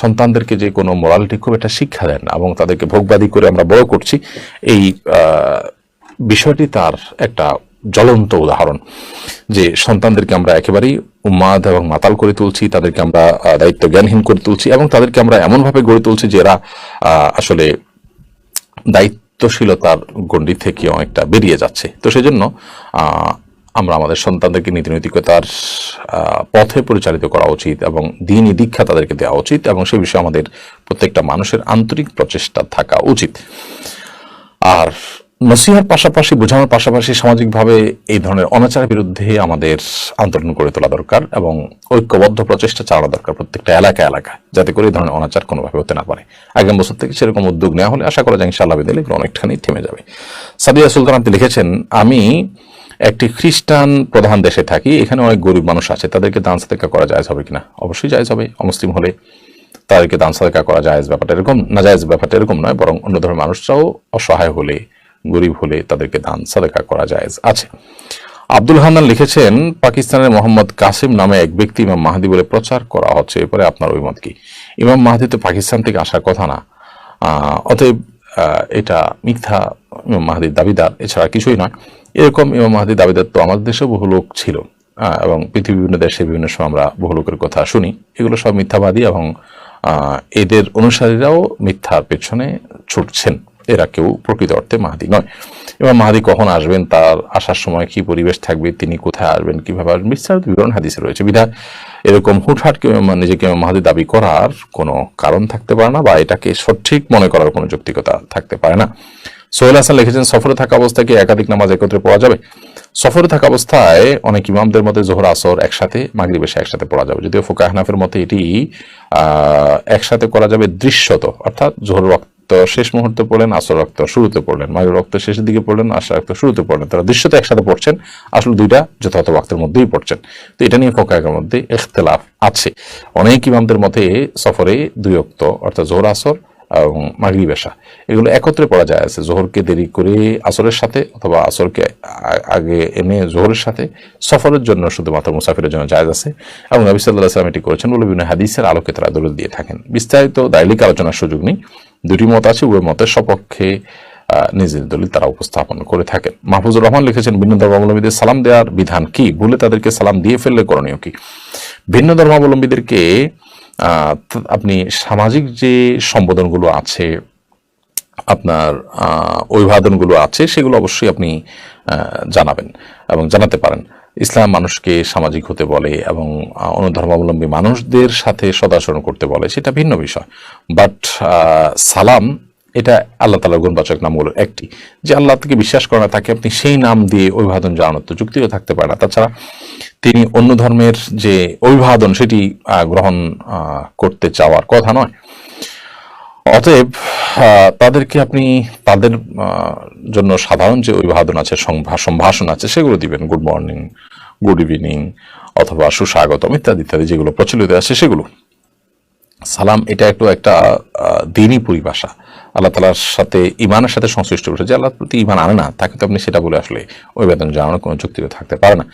সন্তানদেরকে যে কোনো মোরালিটি খুব একটা শিক্ষা দেন না, এবং তাদেরকে ভোগবাদী করে আমরা বড় করছি, এই বিষয়টি তার একটা জ্বলন্ত উদাহরণ। যে সন্তানদেরকে আমরা একেবারেই উন্মাদ এবং মাতাল করে তুলছি, তাদেরকে আমরা দায়িত্ব জ্ঞানহীন করে তুলছি, এবং তাদেরকে আমরা এমনভাবে গড়ে তুলছি যে এরা আসলে দায়িত্বশীলতার গণ্ডি থেকে অনেকটা বেরিয়ে যাচ্ছে। তো সেজন্য আমরা আমাদের সন্তানদেরকে নীতিনৈতিকতার পথে পরিচালিত করা উচিত, এবং দ্বীনি দীক্ষা তাদেরকে দেওয়া উচিত, এবং সে বিষয়ে আমাদের প্রত্যেকটা মানুষের আন্তরিক প্রচেষ্টা থাকা উচিত। আর নসিহার পাশাপাশি, বোঝানোর পাশাপাশি সামাজিকভাবে এই ধরনের অনাচারের বিরুদ্ধে আমাদের আন্দোলন করে তোলা দরকার, এবং ঐক্যবদ্ধ প্রচেষ্টা চালানো দরকার প্রত্যেকটা এলাকায়, যাতে করে এই ধরনের অনাচার কোনোভাবে হতে না পারে। আগামী বছর থেকে সেরকম উদ্যোগ নেওয়া হলে আশা করা যায় ইনশাআল্লাহ বিদিলে অনেকখানি থেমে যাবে। সাদিয়া সুলতান আপনি লিখেছেন আমি একটি খ্রিস্টান প্রধান দেশে থাকি, এখানে অনেক গরিব মানুষ আছে, তাদেরকে দান সাদেকা করা জায়েজ হবে কিনা? অবশ্যই জায়েজ হবে। অমুসলিম হলে তাদেরকে দান সাদেকা করা জায়েজ, ব্যাপারটা এরকম না, জায়েজ ব্যাপারটা এরকম নয়, বরং অন্য ধর্মের মানুষরাও অসহায় হলে, গরিব হলে তাদেরকে দান সাদেকা করা জায়েজ আছে। আব্দুল হান্নান লিখেছেন পাকিস্তানের মোহাম্মদ কাসিম নামে এক ব্যক্তি ইমাম মাহদি বলে প্রচার করা হচ্ছে, এরপরে আপনার অভিমত কি? ইমাম মাহদি তো পাকিস্তান থেকে আসার কথা না, অতএব এটা মিথ্যা। ইমাম মাহদির দাবিদার এছাড়া কিছুই নয়। এরকম ইমাম মাহদির দাবিদার তো আমাদের দেশেও বহু লোক ছিল, এবং পৃথিবীর বিভিন্ন দেশে বিভিন্ন সময় আমরা বহু লোকের কথা শুনি। এগুলো সব মিথ্যাবাদী, এবং এদের অনুসারীরাও মিথ্যার পেছনে ছুটছেন। এরা কেউ প্রকৃত অর্থে মাহদি নয়। এবং মাহদি কখন আসবেন, তার আসার সময় কি পরিবেশ থাকবে, তিনি কোথায় আসবেন, কিভাবে আসবেন, বিস্তারিত বিবরণ হাদিসে রয়েছে। বিধায় এরকম হুটহাট কেউ নিজেকে মাহদি দাবি করার কোনো কারণ থাকতে পারে না, বা এটাকে সঠিক মনে করার কোনো যৌক্তিকতা থাকতে পারে না। সোহেল হাসান লিখেছেন সফরে থাকা অবস্থায় কি একাধিক নামাজ একত্রে পড়া যাবে? সফরে থাকা অবস্থায় অনেক ইমামদের মতে জোহর আসর একসাথে, মাগরিব এশা একসাথে পড়া যাবে। যদিও ফুকাহ হানাফির মতে এটি একসাথে করা যাবে দৃশ্যত, অর্থাৎ জোহর ওয়াক্ত শেষ মুহূর্তে পড়লেন, আসর ওয়াক্ত শুরুতে পড়লেন, মাগরিব ওয়াক্ত শেষের দিকে পড়লেন, আসর ওয়াক্ত শুরুতে পড়লেন। তারা দৃশ্যত একসাথে পড়ছেন, আসলে দুইটা যথাযথ ওয়াক্তের মধ্যেই পড়ছেন। তো এটা নিয়ে ফুকাহের মধ্যে ইখতিলাফ আছে। অনেক ইমামদের মতে সফরে 2 ওয়াক্ত, অর্থাৎ জোহর আসর এবং মাগরিব এশা এগুলো একত্রে পড়া যায় আছে। জোহরকে দেরি করে আসরের সাথে, অথবা আসরকে আগে এনে জোহরের সাথে, সফরের জন্য শুধুমাত্র মুসাফিরের জন্য জায়েজ আছে, এবং নবী সাল্লাল্লাহু আলাইহি ওয়াসাল্লাম এটি করেছেন বলে বিভিন্ন হাদিসের আলোকে তারা দলিল দিয়ে থাকেন। বিস্তারিত দায়িক আলোচনার সুযোগ নেই। দুটি মত আছে, উভয় মতের সপক্ষে নিজের দলিল তারা উপস্থাপন করে থাকেন। মাহফুজুর রহমান লিখেছেন, ভিন্ন ধর্মাবলম্বীদের সালাম দেওয়ার বিধান কি? ভুলে তাদেরকে সালাম দিয়ে ফেললে করণীয় কি? ভিন্ন ধর্মাবলম্বীদেরকে আপনি সামাজিক যে সম্বোধনগুলো আছে, আপনার অভিবাদনগুলো আছে, সেগুলো অবশ্যই আপনি জানাবেন এবং জানাতে পারেন। ইসলাম মানুষকে সামাজিক হতে বলে এবং অন্য ধর্মাবলম্বী মানুষদের সাথে সদাচরণ করতে বলে, সেটা ভিন্ন বিষয়। বাট সালাম এটা আল্লাহ তাআলার গুণবাচক নামগুলোর একটি। যে আল্লাহ থেকে বিশ্বাস করে না তাকে আপনি সেই নাম দিয়ে অভিবাদন জানানোর তো যুক্তিও থাকতে পারে না। তাছাড়া তিনি অন্য ধর্মের যে অভিবাদন সেটি গ্রহণ করতে চাওয়ার কথা নয়। অতএব তাদেরকে আপনি তাদের জন্য সাধারণ যে অভিবাদন আছে, সম্ভাষণ আছে, সেগুলো দিবেন। গুড মর্নিং, গুড ইভিনিং অথবা সুস্বাগতম ইত্যাদি ইত্যাদি যেগুলো প্রচলিত আছে সেগুলো। সালাম এটা একটু একটা দিনই পরিভাষা, আল্লাহ তাআলার সাথে ইমানের সাথে সংশ্লিষ্ট বিষয়। যে আল্লাহর প্রতি ইমান আনে না তাকে তো আপনি সেটা বলে আসলে অভিবাদন জানানোর কোনো যুক্তি থাকতে পারে না।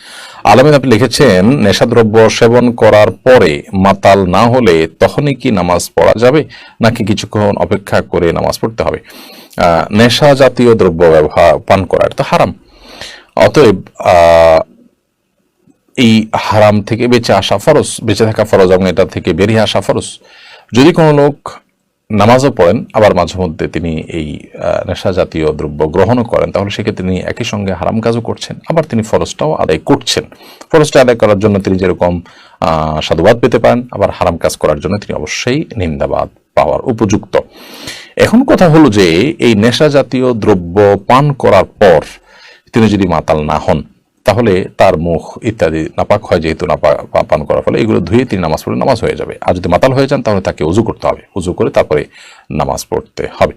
আলামিন আপনি লিখেছেন, নেশাদ্রব্য সেবন করার পরে মাতাল না হলে তখনই কি নামাজ পড়া যাবে নাকি কিছুক্ষণ অপেক্ষা করে নামাজ পড়তে হবে? নেশা জাতীয় দ্রব্য পান করা এটা তো হারাম। অতএব এই হারাম থেকে বেঁচে আসা ফরজ, বেঁচে থাকা ফরজ এবং এটা থেকে বেরিয়ে আসা ফরজ। যদি কোনো লোক নামাজও পড়েন আবার মাঝে মধ্যে তিনি এই নেশা জাতীয় দ্রব্য গ্রহণও করেন, তাহলে সেক্ষেত্রে তিনি একই সঙ্গে হারাম কাজও করছেন, আবার তিনি ফরজটাও আদায় করছেন। ফরজটা আদায় করার জন্য তিনি যেরকম সাধুবাদ পেতে পারেন, আবার হারাম কাজ করার জন্য তিনি অবশ্যই নিন্দাবাদ পাওয়ার উপযুক্ত। এখন কথা হলো যে এই নেশা জাতীয় দ্রব্য পান করার পর তিনি যদি মাতাল না হন তাহলে তার মুখ ইত্যাদি নাপাক হয়, যেহেতু পান করার ফলে এগুলো ধুয়ে তিনি নামাজ পড়লে নামাজ হয়ে যাবে। আর যদি মাতাল হয়ে যান তাহলে তাকে উজু করতে হবে, উজু করে তারপরে নামাজ পড়তে হবে,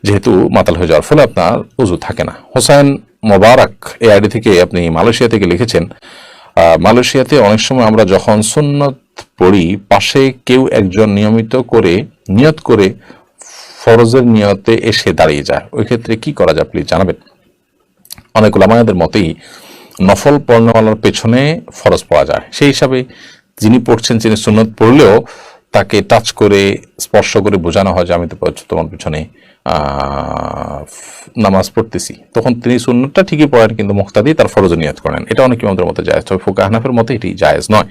যেহেতু মাতাল হয়ে যাওয়ার ফলে আপনার উজু থাকে না। হোসেন মোবারক এই আইডি থেকে আপনি মালয়েশিয়া থেকে লিখেছেন, মালয়েশিয়াতে অনেক সময় আমরা যখন সুন্নত পড়ি পাশে কেউ একজন নিয়ত করে ফরজের নিয়তে এসে দাঁড়িয়ে যায়, ওই ক্ষেত্রে কি করা যায় প্লিজ জানাবেন। অনেক উলামাদের মতেই নফল পড়নেওয়ালার পেছনে ফরজ পড়া যায়, সেই হিসাবে যিনি পড়ছেন তিনি সুন্নত পড়লেও তাকে টাচ করে স্পর্শ করে বোঝানো হয় যে আমি তো তোমার পিছনে নামাজ পড়তেছি, তখন তিনি সুন্নতটা ঠিকই পড়েন কিন্তু মুক্তাদি তার ফরজ নিয়ত করেন। এটা অনেক ইমামদের মতে জায়েজ, তবে ফুকাহা হানাফের মতে এটি জায়েজ নয়।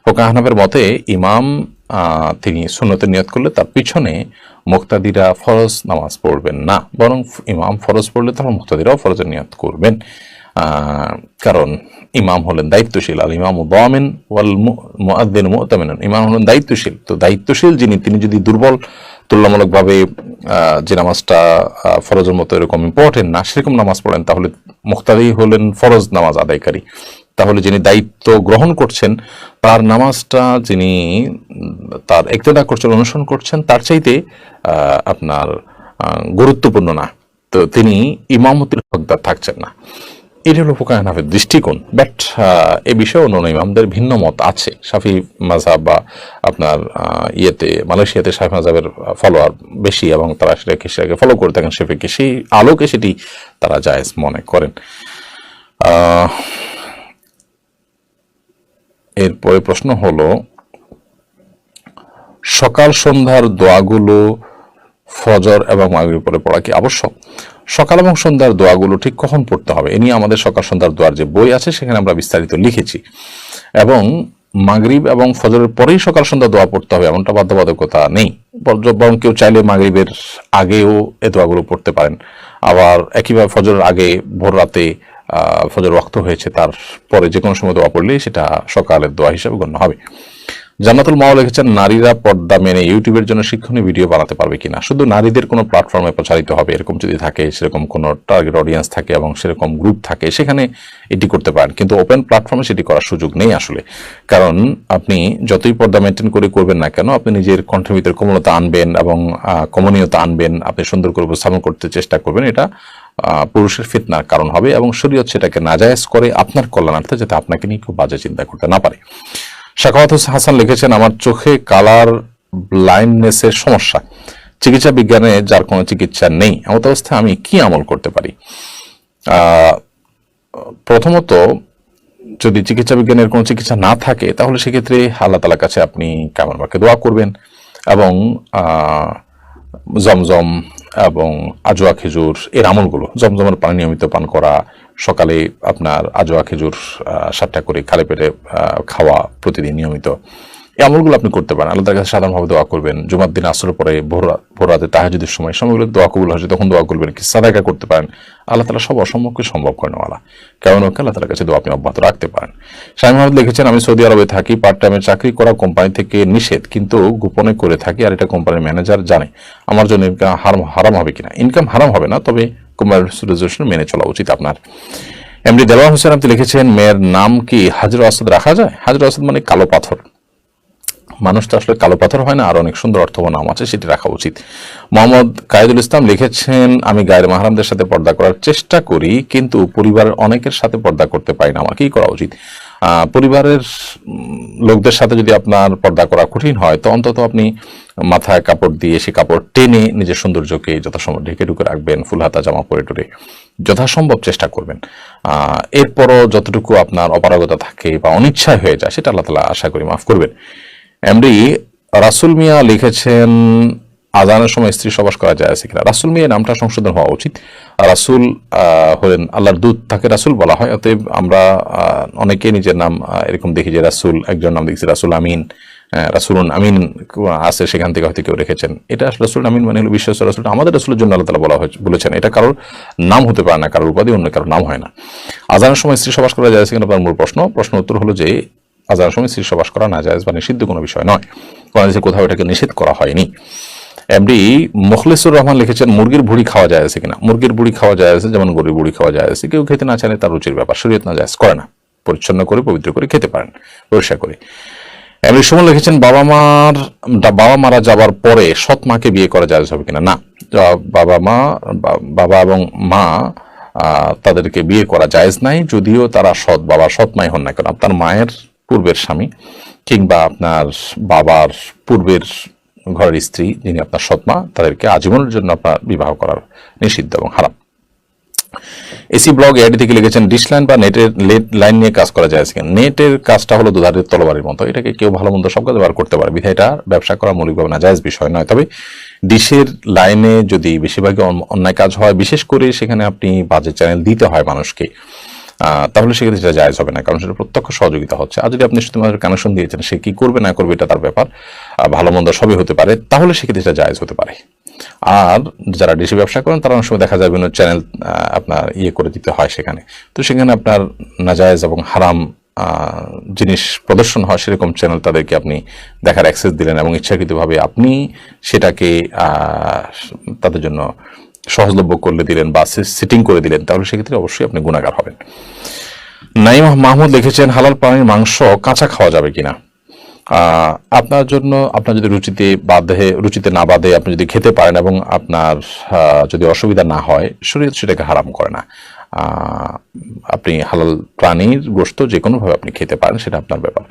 ফুকাহা হানাফের মতে ইমাম তিনি সুন্নতের নিয়ত করলে তার পিছনে মুক্তাদিরা ফরজ নামাজ পড়বেন না, বরং ইমাম ফরজ পড়লে তারপর মুক্তাদিরাও ফরজের নিয়ত করবেন। কারণ ইমাম হলেন দায়িত্বশীল, আল ইমাম দামিন ওয়াল মুআদ্দিন মুতামিন, ইমাম হলেন দায়িত্বশীল। তো দায়িত্বশীল যিনি, তিনি যদি দুর্বল, তুলনামূলকভাবে যে নামাজটা ফরজের মতো এরকম ইম্পর্টেন্ট না সেরকম নামাজ পড়েন, তাহলে মুক্তাদি হলেন ফরজ নামাজ আদায়কারী। তাহলে যিনি দায়িত্ব গ্রহণ করছেন তার নামাজটা যিনি তার ইক্তেদা করছেন, অনুসরণ করছেন, তার চাইতে আপনার গুরুত্বপূর্ণ না, তো তিনি ইমামতির হকদার থাকছেন না। এটা হলো ফুকাহা হানাফির দৃষ্টিকোণ। বাট এ বিষয়ে অন্য মালিকদের ভিন্ন মত আছে। শাফি মাযহাব বা আপনার মালয়েশিয়াতে শাফি মাযহাবের ফলোয়ার বেশি এবং তারা সেটাকে ফলো করে থাকেন শাফিকে, সেই আলোকে সেটি তারা জায়েজ মনে করেন। এরপরে প্রশ্ন হলো, সকাল সন্ধ্যার দোয়াগুলো ফজর এবং মাগরিব পরে পড়া কি আবশ্যক? সকাল এবং সন্ধ্যার দোয়াগুলো ঠিক কখন পড়তে হবে এ নিয়ে আমাদের সকাল সন্ধ্যার দোয়ার যে বই আছে সেখানে আমরা বিস্তারিত লিখেছি, এবং মাগরিব এবং ফজরের পরেই সকাল সন্ধ্যা দোয়া পড়তে হবে এমনটা বাধ্যবাধকতা নেই, বরং কেউ চাইলে মাগরিবের আগেও এ দোয়াগুলো পড়তে পারেন। আবার একইভাবে ফজরের আগে ভোর রাতে ফজর ওয়াক্ত হয়েছে তার পরে যে কোনো সময় দোয়া পড়লেই সেটা সকালের দোয়া হিসেবে গণ্য হবে। জান্নাতুল মাও লিখেছেন, নারীরা পর্দা মেনে ইউটিউবের জন্য শিক্ষণীয় ভিডিও বানাতে পারবে কিনা? শুধু নারীদের কোনো প্ল্যাটফর্মে প্রচারিত হবে এরকম যদি থাকে, সেরকম কোনো টার্গেট অডিয়েন্স থাকে এবং সেরকম গ্রুপ থাকে, সেখানে এটি করতে পারেন, কিন্তু ওপেন প্ল্যাটফর্মে সেটি করার সুযোগ নেই আসলে। কারণ আপনি যতই পর্দা মেনটেন করে করবেন না কেন, আপনি নিজের কণ্ঠের ভিতরে কোমলতা আনবেন এবং কমনীয়তা আনবেন, আপনি সুন্দর করে উপস্থাপন করতে চেষ্টা করবেন, এটা পুরুষের ফিতনার কারণ হবে এবং শরীয়ত সেটাকে নাজায়েজ করে আপনার কল্যাণার্থে, যাতে আপনাকে নিয়ে খুব বাজে চিন্তা করতে না পারে। শাখাওয়াত হাসান লিখেছেন, আমার চোখে কালার ব্লাইন্ডনেসের সমস্যা, চিকিৎসা বিজ্ঞানে যার কোনো চিকিৎসা নেই, এমন অবস্থায় আমি কি আমল করতে পারি? প্রথমত, যদি চিকিৎসা বিজ্ঞানের কোনো চিকিৎসা না থাকে তাহলে সেক্ষেত্রে আল্লাহ তাআলার কাছে আপনি কায়মার বাক্যে দোয়া করবেন এবং জমজম এবং আজোয়া খেজুর এর আমলগুলো, জমজমের পানি নিয়মিত পান করা, সকালে আপনার আজোয়া খেজুর 7টা করে খালি পেটে খাওয়া প্রতিদিন নিয়মিত, এই আমলগুলো আপনি করতে পারেন। আল্লাহর কাছে সাধারণভাবে দোয়া করবেন। জুমার দিন আসরের পরে ভোর রাতে তাহাজ্জুদের সময়গুলো দোয়া কবুল হয়েছে, তখন দোয়া করবেন। কি সাদাকা করতে পারেন। আল্লাহ তাআলা সব অসম্ভবকে সম্ভব করেন ওয়ালা। কেমন হোক আল্লাহ তাআলার কাছে দোয়া আপনি অব্যাহত রাখতে পারেন। শামীম আহমদ লিখেছেন, আমি সৌদি আরবে থাকি, পার্ট টাইমে চাকরি করা কোম্পানি থেকে নিষেধ, কিন্তু গোপনে করে থাকি, আর এটা কোম্পানির ম্যানেজার জানে। আমার জন্য ইনকাম হারাম হবে কিনা? ইনকাম হারাম হবে না, তবে কোম্পানির রেজুলেশন মেনে চলা উচিত আপনার। এমডি দেওয়ান হোসেন আপনি লিখেছেন, মেয়ের নাম কি হাজর আসাদ রাখা যায়? হাজর আসাদ মানে কালো পাথর। মানুষ তো আসলে কালো পাথর হয় না, আর অনেক সুন্দর অর্থবহ নাম আছে, সেটি রাখা উচিত। মোহাম্মদ কায়েদুল ইসলাম লিখেছেন, আমি গায়ের মাহরামদের সাথে পর্দা করার চেষ্টা করি, কিন্তু পরিবারের অনেকের সাথে পর্দা করতে পারি না, আমার কি করা উচিত? পরিবারের লোকদের সাথে যদি আপনার পর্দা করা কঠিন হয়, তো অন্তত আপনি মাথায় কাপড় দিয়ে সে কাপড় টেনে নিজের সৌন্দর্যকে যথাসম্ভব ঢেকে ঢুকে রাখবেন, ফুল হাতা জামা পরে টরে যথাসম্ভব চেষ্টা করবেন। এরপরও যতটুকু আপনার অপারগতা থাকে বা অনিচ্ছায় হয়ে যায়, সেটা আল্লাহ তাআলা আশা করি মাফ করবেন। এমডি রাসুল মিয়া লিখেছেন, আজানের সময় স্ত্রী সবাস করা যায় আছে কিনা? রাসুল মিয়া নামটা সংশোধন হওয়া উচিত। রাসুল হলেন আল্লাহর দূত, তাকে রাসুল বলা হয়। অতএব আমরা অনেকেই নিজের নাম এরকম দেখি যে রাসুল, একজন নাম দেখছি রাসুল আমিন, রাসুলুন আমিন আছে, সেখান থেকে হয়তো কেউ রেখেছেন। এটা রাসুল আমিন মানে হলো বিশ্বস্ত রাসুল, আমাদের রাসুলের জন্য আল্লাহ তাআলা বলেছেন। এটা কারোর নাম হতে পারে না, কারোর উপাধি অন্য কারোর নাম হয় না। আজানের সময় স্ত্রী সবাস করা যায় আছে কিনা আপনার মূল প্রশ্ন উত্তর হলো যে আজানের সময় স্ত্রী সবাস করা না জায়েজ বা নিষিদ্ধ কোনো বিষয় নয়, কোরআনে কোথাও এটাকে নিষেধ করা হয়নি। এমডি মুখলিসুর রহমান লিখেছেন, মুরগির ভুড়ি খাওয়া যায় আছে কিনা? মুরগির ভুড়ি খাওয়া যায় আছে, যেমন গরুর ভুড়ি খাওয়া যায় আছে। কেউ খেতে না চাইলে তার রুচির ব্যাপার, শরীয়ত না জায়েজ করে না। পরিচ্ছন্ন করে পবিত্র করে খেতে পারেন, পরিষ্কার করে। এমডি সুমন লিখেছেন, বাবা মারা যাবার পরে সৎ মাকে বিয়ে করা জায়েজ হবে কিনা? না, বাবা এবং মা তাদেরকে বিয়ে করা জায়েজ নাই, যদিও তারা সৎ মাই হন না কেন। আপনার মায়ের পূর্বের স্বামী কিংবা আপনার বাবার পূর্বের ঘরের স্ত্রী যিনি আপনার সৎমা, তাদেরকে আজীবনের জন্য আপনার বিবাহ করার নিষিদ্ধ এবং হারাম। এসি ব্লগ এআইডি থেকে লিখেছেন, ডিশ লাইন বা নেটের লাইন নিয়ে কাজ করা যায় কিনা? নেটের কাজটা হলো দুধারের তরবারির মতো, এটাকে কেউ ভালো মন্দ সব কাজে ব্যবহার করতে পারে, বিধায় এটা ব্যবসা করা মৌলিকভাবে নাজায়েজ বিষয় নয়। তবে ডিশের লাইনে যদি বেশিরভাগই অন্যায় কাজ হয়, বিশেষ করে সেখানে আপনি বাজে চ্যানেল দিতে হয় মানুষকে, তাহলে সেক্ষেত্রে সেটা জায়েজ হবে না, কারণ সেটা প্রত্যক্ষ সহযোগিতা হচ্ছে। আর যদি আপনি শুধুমাত্র কানেকশন দিয়েছেন, সে কি করবে না করবে এটা তার ব্যাপার, ভালো মন্দ সবই হতে পারে, তাহলে সেক্ষেত্রে সেটা জায়েজ হতে পারে। আর যারা ডিশি ব্যবসা করেন তারা অনেক সময় দেখা যায় বিভিন্ন চ্যানেল আপনার করে দিতে হয় সেখানে, তো সেখানে আপনার নাজায়েজ এবং হারাম জিনিস প্রদর্শন হয়, সেরকম চ্যানেল তাদেরকে আপনি দেখার অ্যাক্সেস দিলেন এবং ইচ্ছাকৃতভাবে আপনি সেটাকে তাদের জন্য সহজলভ্য করলে দিলেন বা সিটিং করে দিলেন, তাহলে সেক্ষেত্রে অবশ্যই আপনি গুনাহগার হবেন। নাইম মাহমুদ লিখেছেন, হালাল প্রাণীর মাংস কাঁচা খাওয়া যাবে কিনা? আপনার জন্য, আপনার যদি রুচিতে না বাধে, আপনি যদি খেতে পারেন এবং আপনার যদি অসুবিধা না হয়, শরীয়ত সেটাকে হারাম করে না। আপনি হালাল প্রাণীর গোশত যে কোনোভাবে আপনি খেতে পারেন, সেটা আপনার ব্যাপার।